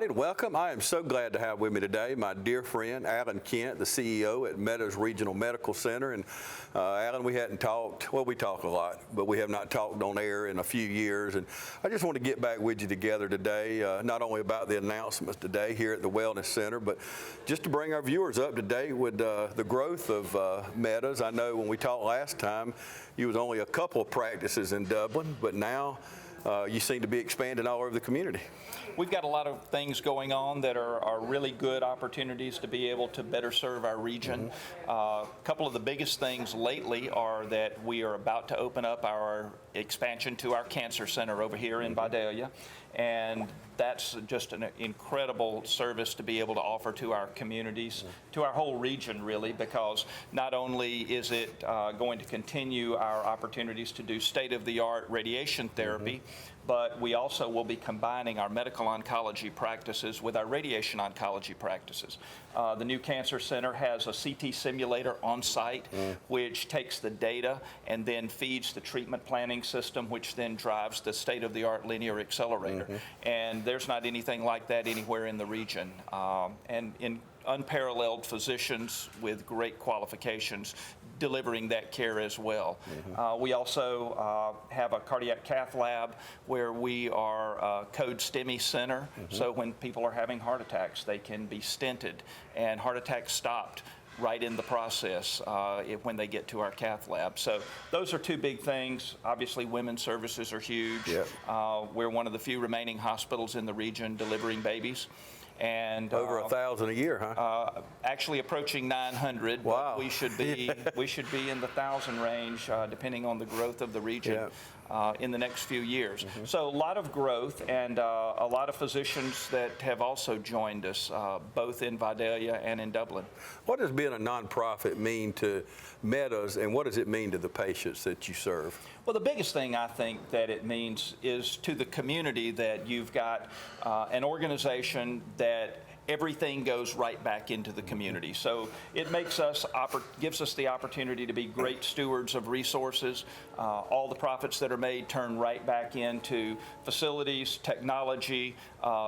everybody, and welcome. I am so glad to have with me today my dear friend, Alan Kent, the CEO at Meadows Regional Medical Center. And Alan, we hadn't talked, well, we talk a lot, but we have not talked on air in a few years. And I just want to get back with you together today, not only about the announcements today here at the Wellness Center, but just to bring our viewers up to date with the growth of Meadows. I know when we talked last time, you was only a couple of practices in Dublin, but now you seem to be expanding all over the community. We've got a lot of things going on that are really good opportunities to be able to better serve our region. A couple of the biggest things lately are that we are about to open up our expansion to our cancer center over here in Vidalia, and that's just an incredible service to be able to offer to our communities, to our whole region really, because not only is it going to continue our opportunities to do state-of-the-art radiation therapy, but we also will be combining our medical oncology practices with our radiation oncology practices. The new cancer center has a CT simulator on site, which takes the data and then feeds the treatment planning system, which then drives the state-of-the-art linear accelerator. And there's not anything like that anywhere in the region. And in unparalleled physicians with great qualifications delivering that care as well. We also have a cardiac cath lab where we are a code Stemi center, so when people are having heart attacks, they can be stented and heart attacks stopped right in the process when they get to our cath lab. So those are two big things. Obviously, women's services are huge. We're one of the few remaining hospitals in the region delivering babies. And over 1,000 a year, huh? Actually approaching 900. Wow. But we should be in the 1,000 range, depending on the growth of the region. In the next few years. So a lot of growth and a lot of physicians that have also joined us, both in Vidalia and in Dublin. What does being a nonprofit mean to Meadows, and what does it mean to the patients that you serve? Well, the biggest thing I think that it means is to the community that you've got an organization that everything goes right back into the community. So it makes us, gives us the opportunity to be great stewards of resources. All the profits that are made turn right back into facilities, technology,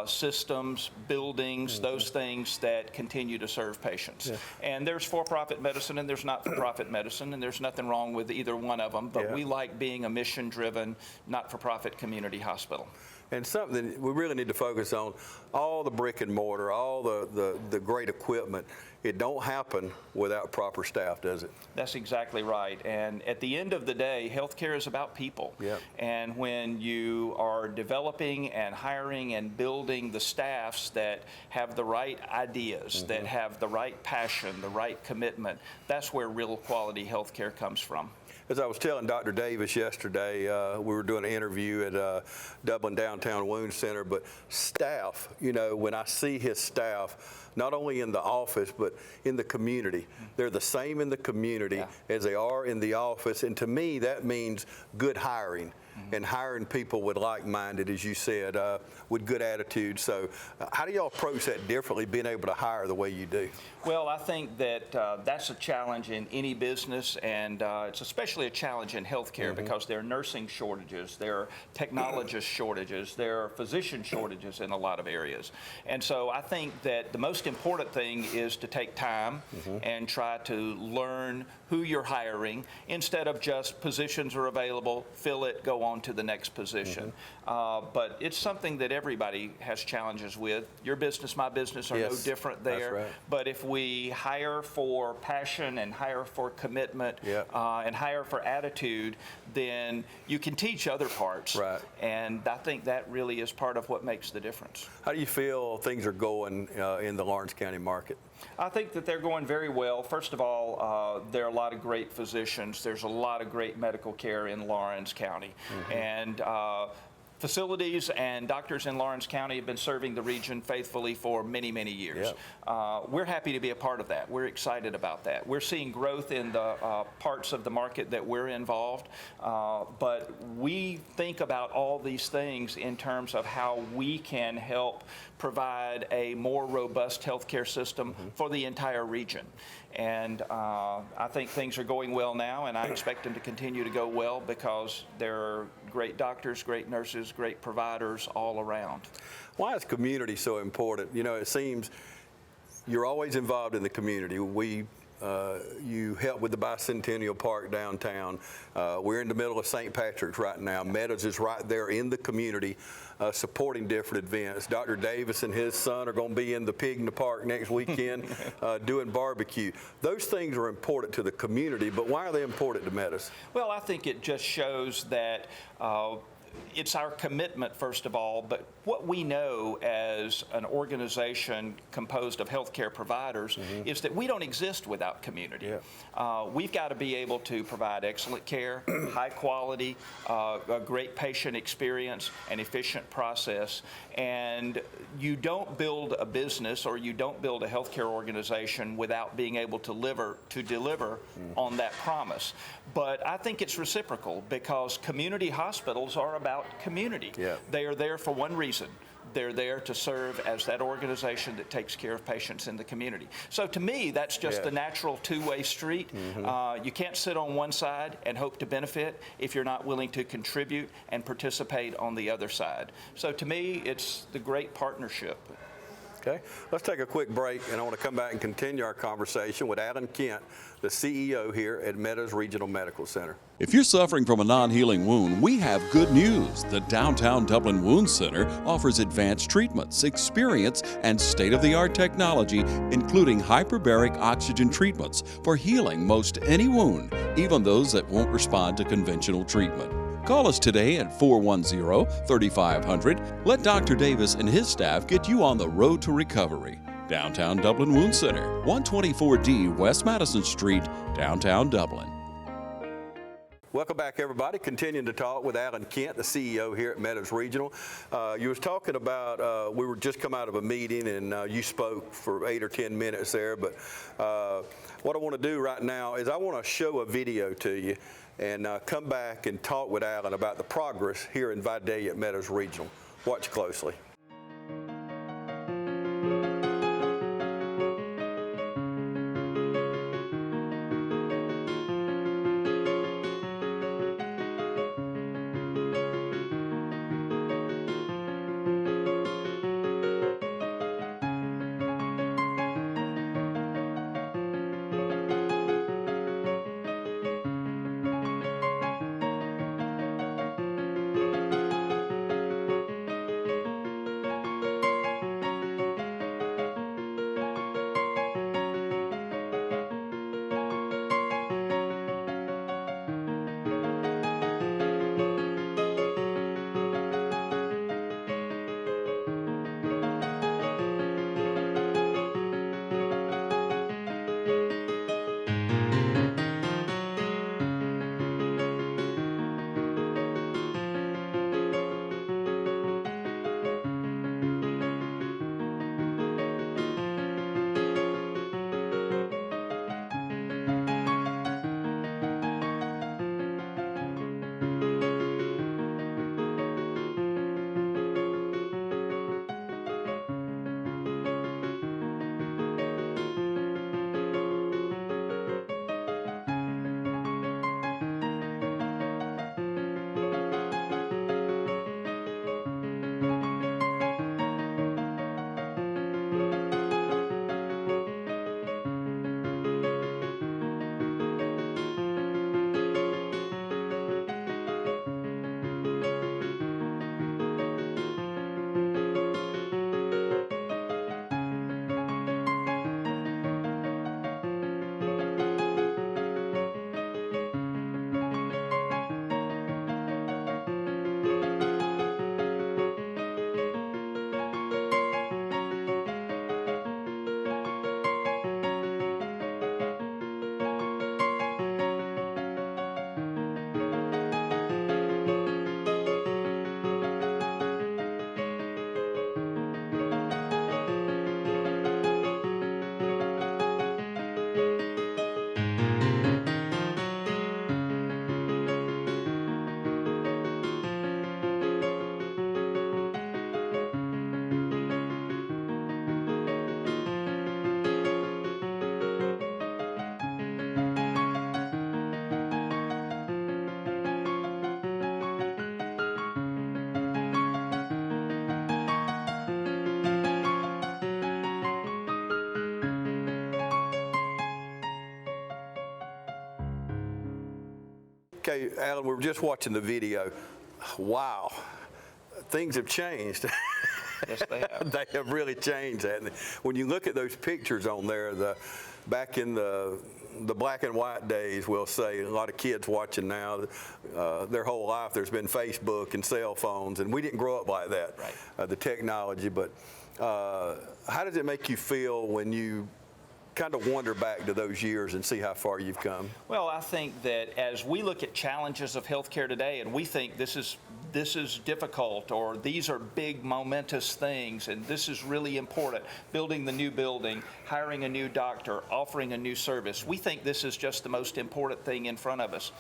systems, buildings, those things that continue to serve patients. And there's for-profit medicine and there's not-for-profit medicine, and there's nothing wrong with either one of them, but we like being a mission-driven, not-for-profit community hospital. And something we really need to focus on, all the brick and mortar, all the great equipment, it don't happen without proper staff, does it? That's exactly right. And at the end of the day, healthcare is about people. And when you are developing and hiring and building the staffs that have the right ideas, that have the right passion, the right commitment, that's where real quality healthcare comes from. As I was telling Dr. Davis yesterday, we were doing an interview at Dublin Downtown Wound Center, but staff, you know, when I see his staff, not only in the office, but in the community, they're the same in the community as they are in the office. And to me, that means good hiring. And hiring people with like-minded, as you said, with good attitudes. So how do y'all approach that differently, being able to hire the way you do? Well, I think that that's a challenge in any business, and it's especially a challenge in healthcare because there are nursing shortages, there are technologist shortages, there are physician shortages in a lot of areas. And so I think that the most important thing is to take time and try to learn who you're hiring instead of just positions are available, fill it, go on to the next position. But it's something that everybody has challenges with. Your business, my business are no different there. That's right. But if we hire for passion and hire for commitment and hire for attitude, then you can teach other parts. And I think that really is part of what makes the difference. How do you feel things are going in the Lawrence County market? I think that they're going very well. First of all, there are a lot of great physicians. There's a lot of great medical care in Lawrence County. And facilities and doctors in Lawrence County have been serving the region faithfully for many, many years. We're happy to be a part of that. We're excited about that. We're seeing growth in the parts of the market that we're involved, but we think about all these things in terms of how we can help provide a more robust healthcare system for the entire region. And I think things are going well now, and I expect them to continue to go well because there are great doctors, great nurses, nurses, great providers all around. Why is community so important? You know, it seems you're always involved in the community. You help with the Bicentennial Park downtown. We're in the middle of St. Patrick's right now. Meadows is right there in the community supporting different events. Dr. Davis and his son are going to be in the pig in the park next weekend doing barbecue. Those things are important to the community, but why are they important to Meadows? Well, I think it just shows that it's our commitment, first of all, but what we know as an organization composed of healthcare providers is that we don't exist without community. We've got to be able to provide excellent care, high quality, a great patient experience, an efficient process. And you don't build a business or you don't build a healthcare organization without being able to deliver on that promise. But I think it's reciprocal because community hospitals are about community. They are there for one reason. They're there to serve as that organization that takes care of patients in the community. So to me, that's just the natural two-way street. You can't sit on one side and hope to benefit if you're not willing to contribute and participate on the other side. So to me, it's the great partnership. Okay, let's take a quick break, and I want to come back and continue our conversation with Alan Kent, the CEO here at Meadows Regional Medical Center. If you're suffering from a non-healing wound, we have good news. The Downtown Dublin Wound Center offers advanced treatments, experience, and state-of-the-art technology, including hyperbaric oxygen treatments for healing most any wound, even those that won't respond to conventional treatment. Call us today at 410-3500. Let Dr. Davis and his staff get you on the road to recovery. Downtown Dublin Wound Center, 124D West Madison Street, downtown Dublin. Welcome back, everybody. Continuing to talk with Alan Kent, the CEO here at Meadows Regional. You was talking about, we were just come out of a meeting and you spoke for 8 or 10 minutes there, but what I want to do right now is I want to show a video to you and come back and talk with Alan about the progress here in Vidalia at Meadows Regional. Watch closely. Okay, Alan, we were just watching the video. Wow, things have changed. Yes, they have. They have really changed that. And when you look at those pictures on there, back in the black and white days, we'll say, a lot of kids watching now, their whole life there's been Facebook and cell phones, and we didn't grow up like that, right. The technology. But how does it make you feel when you kind of wander back to those years and see how far you've come? Well, I think that as we look at challenges of healthcare today, and we think this is difficult, or these are big momentous things, and this is really important, building the new building, hiring a new doctor, offering a new service, we think this is just the most important thing in front of us.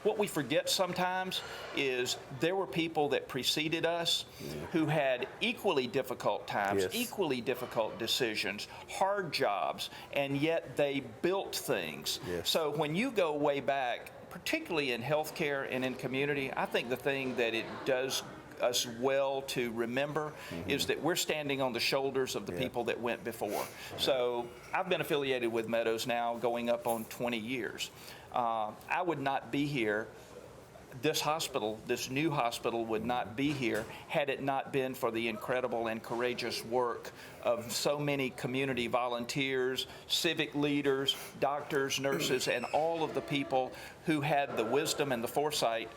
What we forget sometimes is there were people that preceded us who had equally difficult times, Yes. equally difficult decisions, hard jobs, and yet they built things. Yes. So when you go way back, particularly in healthcare and in community, I think the thing that it does us well to remember is that we're standing on the shoulders of the people that went before. So I've been affiliated with Meadows now going up on 20 years. I would not be here. This hospital, this new hospital, would not be here had it not been for the incredible and courageous work of so many community volunteers, civic leaders, doctors, nurses, and all of the people who had the wisdom and the foresight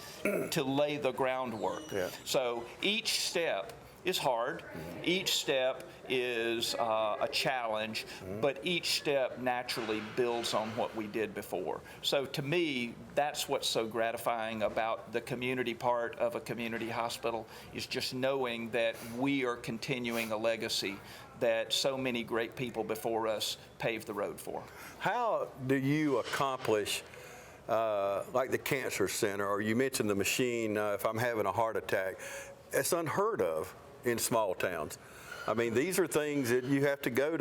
to lay the groundwork. Yeah. So each step is hard. Each step is a challenge, but each step naturally builds on what we did before. So to me, that's what's so gratifying about the community part of a community hospital, is just knowing that we are continuing a legacy that so many great people before us paved the road for. How do you accomplish like the cancer center, or you mentioned the machine, if I'm having a heart attack? It's unheard of in small towns. I mean, these are things that you have to go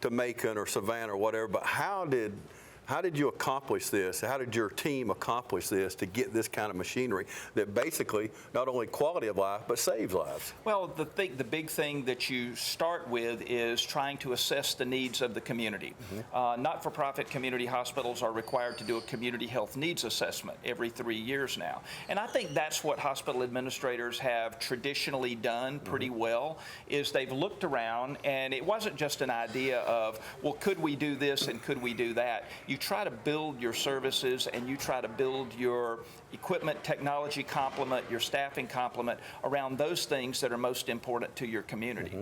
to Macon or Savannah or whatever, but how did you accomplish this? How did your team accomplish this to get this kind of machinery that basically not only quality of life, but saves lives? Well, the big thing that you start with is trying to assess the needs of the community. Not-for-profit community hospitals are required to do a community health needs assessment every 3 years now. And I think that's what hospital administrators have traditionally done pretty well, is they've looked around, and it wasn't just an idea of, well, could we do this and could we do that? You try to build your services, and you try to build your equipment, technology complement, your staffing complement around those things that are most important to your community.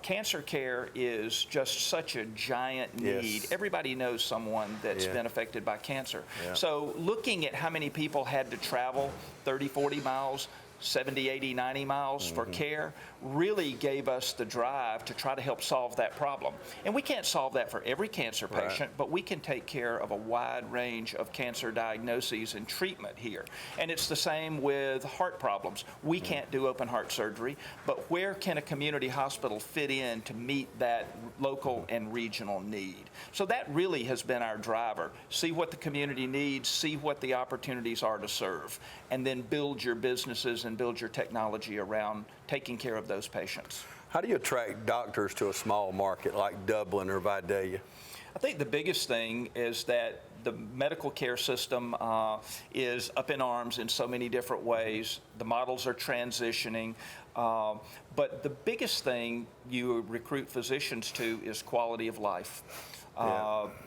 Cancer care is just such a giant need. Yes. Everybody knows someone that's been affected by cancer. Yeah. So looking at how many people had to travel 30, 40 miles, 70, 80, 90 miles for care really gave us the drive to try to help solve that problem. And we can't solve that for every cancer patient, but we can take care of a wide range of cancer diagnoses and treatment here. And it's the same with heart problems. We can't do open heart surgery, but where can a community hospital fit in to meet that local and regional need? So that really has been our driver. See what the community needs, see what the opportunities are to serve, and then build your businesses and build your technology around taking care of those patients. How do you attract doctors to a small market like Dublin or Vidalia? I think the biggest thing is that the medical care system is up in arms in so many different ways. The models are transitioning. But the biggest thing you recruit physicians to is quality of life.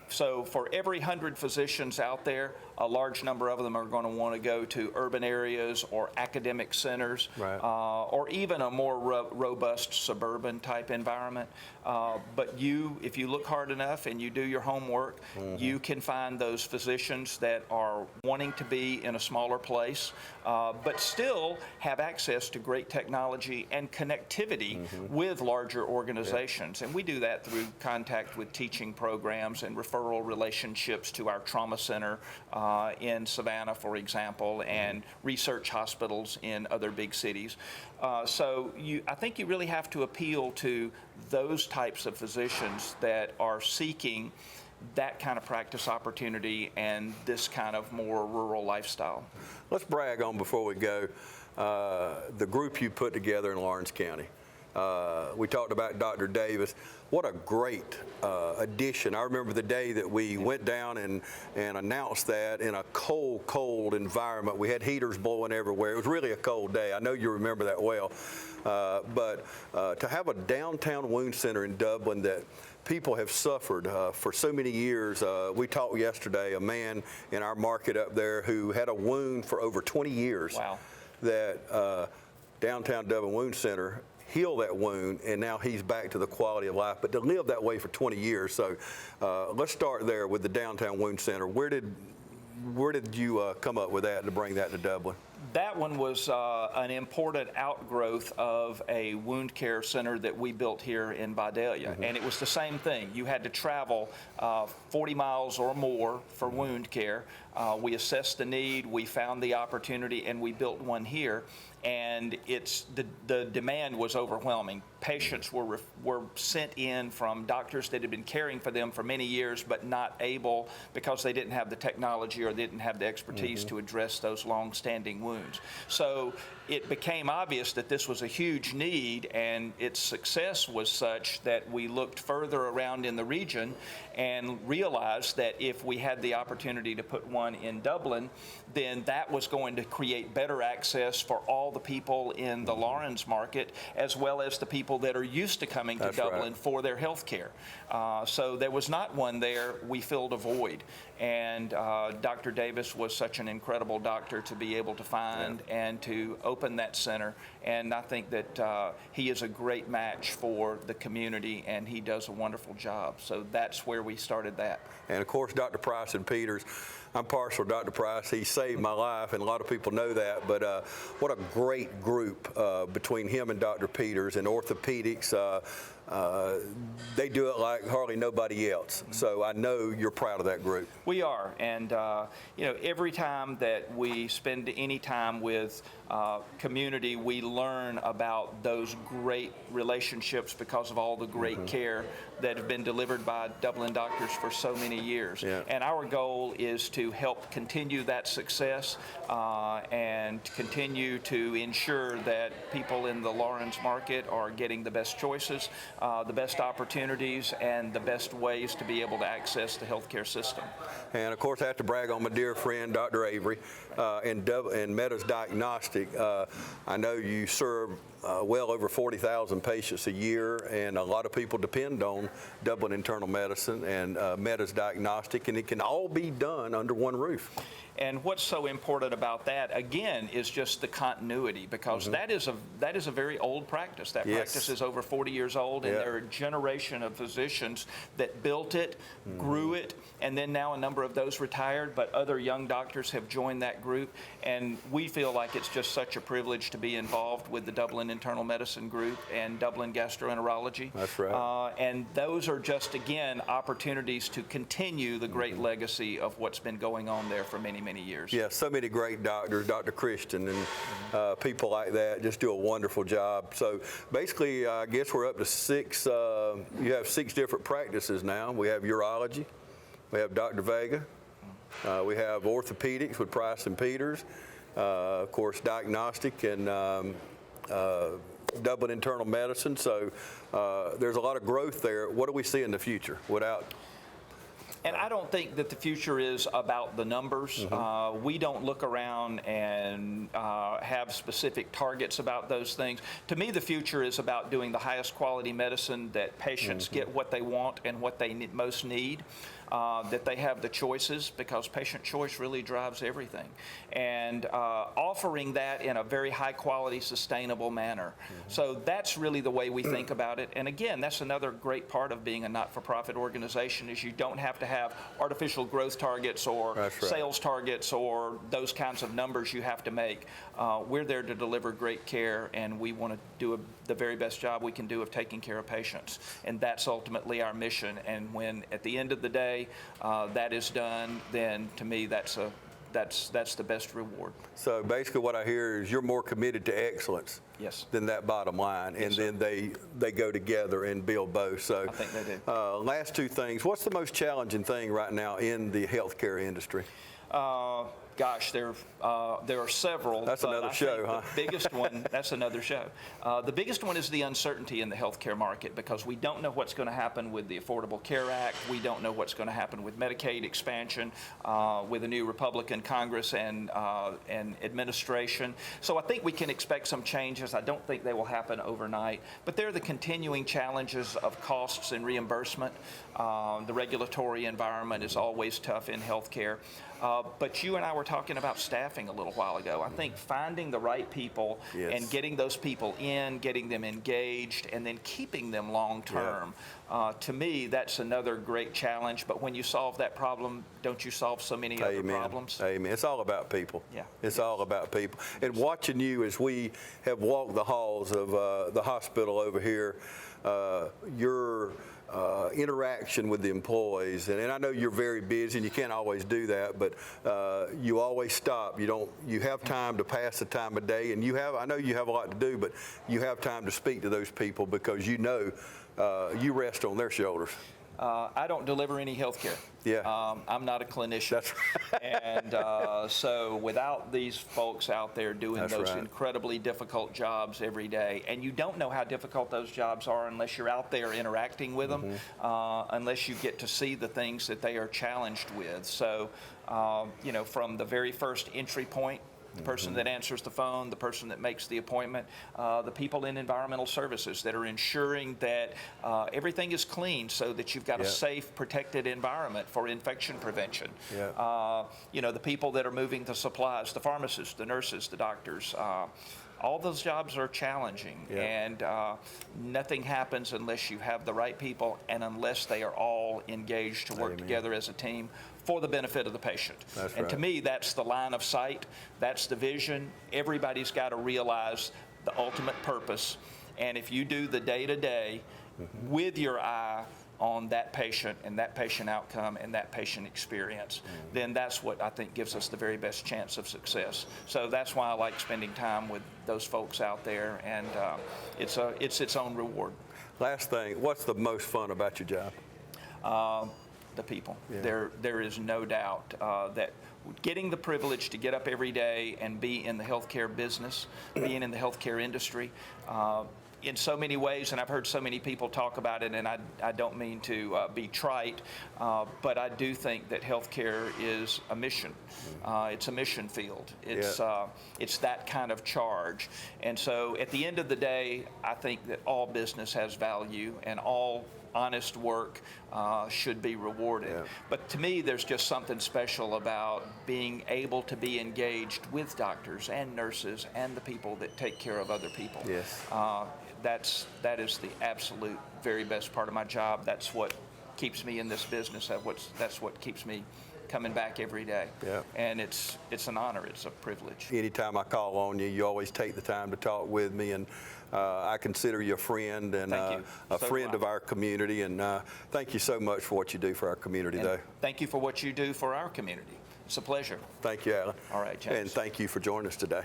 So for every 100 physicians out there, a large number of them are going to want to go to urban areas or academic centers, or even a more robust suburban type environment. But if you look hard enough and you do your homework, you can find those physicians that are wanting to be in a smaller place, but still have access to great technology and connectivity with larger organizations. And we do that through contact with teaching programs and referral relationships to our trauma center in Savannah, for example, and research hospitals in other big cities. So I think you really have to appeal to those types of physicians that are seeking that kind of practice opportunity and this kind of more rural lifestyle. Let's brag on, before we go, the group you put together in Lawrence County. We talked about Dr. Davis. What a great addition. I remember the day that we went down and announced that in a cold, cold environment. We had heaters blowing everywhere. It was really a cold day. I know you remember that well. But to have a downtown wound center in Dublin that people have suffered for so many years. We talked yesterday, a man in our market up there who had a wound for over 20 years. Wow. That downtown Dublin Wound Center healed that wound, and now he's back to the quality of life. But to live that way for 20 years, so let's start there with the downtown wound center. Where did you come up with that to bring that to Dublin? That one was an important outgrowth of a wound care center that we built here in Vidalia. And it was the same thing. You had to travel 40 miles or more for wound care. We assessed the need, we found the opportunity, and we built one here. And the demand was overwhelming. Patients were sent in from doctors that had been caring for them for many years, but not able because they didn't have the technology or they didn't have the expertise to address those long-standing wounds. So it became obvious that this was a huge need, and its success was such that we looked further around in the region and realized that if we had the opportunity to put one in Dublin, then that was going to create better access for all the people in the Lawrence market, as well as the people that are used to coming to Dublin for their health care. So there was not one there. We filled a void. And Dr. Davis was such an incredible doctor to be able to find and to open that center. And I think that he is a great match for the community, and he does a wonderful job. So that's where we started that. And of course, Dr. Price and Peters, I'm partial to Dr. Price. He saved my life, and a lot of people know that. But what a great group between him and Dr. Peters and orthopedics. They do it like hardly nobody else. So I know you're proud of that group. We are, and every time that we spend any time with community, we learn about those great relationships because of all the great care that have been delivered by Dublin doctors for so many years. And our goal is to help continue that success and continue to ensure that people in the Lawrence market are getting the best choices, the best opportunities, and the best ways to be able to access the healthcare system. And of course, I have to brag on my dear friend, Dr. Avery, in Meadows Diagnostic. I know you serve well over 40,000 patients a year, and a lot of people depend on Dublin Internal Medicine and Meadows Diagnostic, and it can all be done under one roof. And what's so important about that, again, is just the continuity, because that is a very old practice. That practice is over 40 years old, and there are a generation of physicians that built it, grew it, and then now a number of those retired, but other young doctors have joined that group. And we feel like it's just such a privilege to be involved with the Dublin Internal Medicine Group and Dublin Gastroenterology. That's right. And those are just, again, opportunities to continue the great legacy of what's been going on there for many, many years. Yeah, so many great doctors, Dr. Christian and people like that just do a wonderful job. So basically, I guess we're up to 6, you have 6 different practices now. We have urology, we have Dr. Vega, we have orthopedics with Price and Peters, of course, diagnostic and Dublin Internal Medicine. So there's a lot of growth there. What do we see in the future And I don't think that the future is about the numbers. We don't look around and have specific targets about those things. To me, the future is about doing the highest quality medicine, that patients get what they want and what they most need. That they have the choices, because patient choice really drives everything. And offering that in a very high quality, sustainable manner. So that's really the way we think about it. And again, that's another great part of being a not-for-profit organization, is you don't have to have artificial growth targets or sales targets or those kinds of numbers you have to make. We're there to deliver great care, and we want to do the very best job we can do of taking care of patients. And that's ultimately our mission. And when, at the end of the day, that is done, then to me that's the best reward. So basically what I hear is you're more committed to excellence than that bottom line, and then they go together and build both. So I think they do. Last 2 things. What's the most challenging thing right now in the healthcare industry? Gosh, there are several. That's but another I show, think huh? The biggest one, that's another show. The biggest one is the uncertainty in the healthcare market, because we don't know what's going to happen with the Affordable Care Act. We don't know what's going to happen with Medicaid expansion, with a new Republican Congress and administration. So I think we can expect some changes. I don't think they will happen overnight, but they're the continuing challenges of costs and reimbursement. The regulatory environment is always tough in healthcare. But you and I were talking about staffing a little while ago. I think finding the right people Yes. and getting those people in, getting them engaged, and then keeping them long term. To me, that's another great challenge. But when you solve that problem, don't you solve so many other problems? Amen. It's all about people. Yeah. It's all about people. And watching you as we have walked the halls of the hospital over here, your interaction with the employees, and I know you're very busy and you can't always do that, but you always stop. You have time to pass the time of day, and I know you have a lot to do, but you have time to speak to those people because you know you rest on their shoulders. I don't deliver any health care. Yeah. I'm not a clinician. That's right. And so without these folks out there doing That's those right. incredibly difficult jobs every day, and you don't know how difficult those jobs are unless you're out there interacting with them, unless you get to see the things that they are challenged with. So, from the very first entry point, the person that answers the phone, the person that makes the appointment, the people in environmental services that are ensuring that everything is clean so that you've got a safe, protected environment for infection prevention. The people that are moving the supplies, the pharmacists, the nurses, the doctors. All those jobs are challenging, and nothing happens unless you have the right people and unless they are all engaged to work together as a team for the benefit of the patient. That's and to right. me, that's the line of sight, that's the vision. Everybody's got to realize the ultimate purpose, and if you do the day-to-day with your eye on that patient and that patient outcome and that patient experience, then that's what I think gives us the very best chance of success. So that's why I like spending time with those folks out there, and it's its own reward. Last thing, what's the most fun about your job? The people. There is no doubt that getting the privilege to get up every day and be in the healthcare business, being in the healthcare industry, in so many ways, and I've heard so many people talk about it, and I don't mean to be trite, but I do think that healthcare is a mission. It's a mission field. It's that kind of charge. And so at the end of the day, I think that all business has value and all honest work should be rewarded. But to me, there's just something special about being able to be engaged with doctors and nurses and the people that take care of other people. That is the absolute very best part of my job. That's what keeps me in this business. That's what keeps me coming back every day. And it's an honor. It's a privilege. Anytime I call on you, you always take the time to talk with me, and I consider you a friend and a friend of our community. And thank you so much for what you do for our community today. Thank you for what you do for our community. It's a pleasure. Thank you, Alan. All right, James. And thank you for joining us today.